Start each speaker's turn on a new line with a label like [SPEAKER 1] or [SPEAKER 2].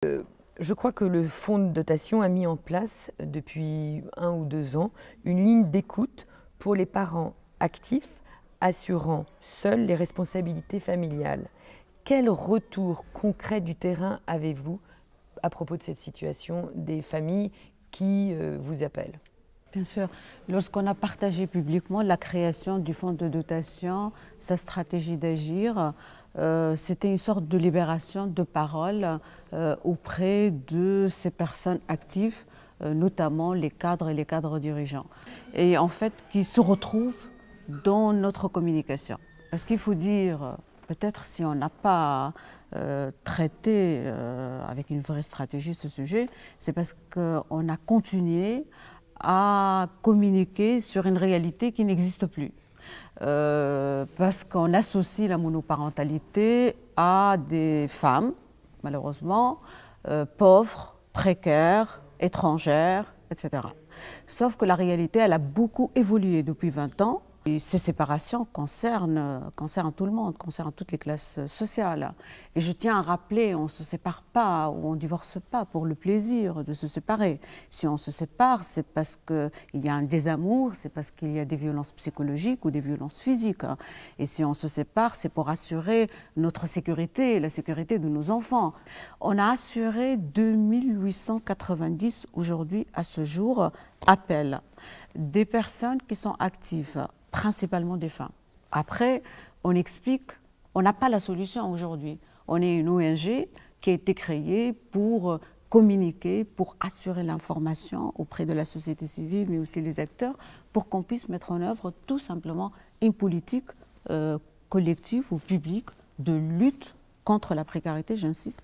[SPEAKER 1] Je crois que le fonds de dotation a mis en place depuis 1 ou 2 ans une ligne d'écoute pour les parents actifs assurant seuls les responsabilités familiales. Quel retour concret du terrain avez-vous à propos de cette situation des familles qui vous appellent?
[SPEAKER 2] Bien sûr. Lorsqu'on a partagé publiquement la création du fonds de dotation, sa stratégie d'agir, c'était une sorte de libération de parole auprès de ces personnes actives, notamment les cadres et les cadres dirigeants. Et en fait, qui se retrouvent dans notre communication. Parce qu'il faut dire, peut-être si on n'a pas traité avec une vraie stratégie ce sujet, c'est parce qu'on a continué à communiquer sur une réalité qui n'existe plus. Parce qu'on associe la monoparentalité à des femmes, malheureusement, pauvres, précaires, étrangères, etc. Sauf que la réalité, elle a beaucoup évolué depuis 20 ans. Et ces séparations concernent tout le monde, concernent toutes les classes sociales. Et je tiens à rappeler, on ne se sépare pas ou on ne divorce pas pour le plaisir de se séparer. Si on se sépare, c'est parce qu'il y a un désamour, c'est parce qu'il y a des violences psychologiques ou des violences physiques. Et si on se sépare, c'est pour assurer notre sécurité, la sécurité de nos enfants. On a assuré 2890 aujourd'hui, à ce jour, appels des personnes qui sont actives, principalement des femmes. Après, on explique, on n'a pas la solution aujourd'hui. On est une ONG qui a été créée pour communiquer, pour assurer l'information auprès de la société civile, mais aussi les acteurs, pour qu'on puisse mettre en œuvre tout simplement une politique collective ou publique de lutte contre la précarité, j'insiste.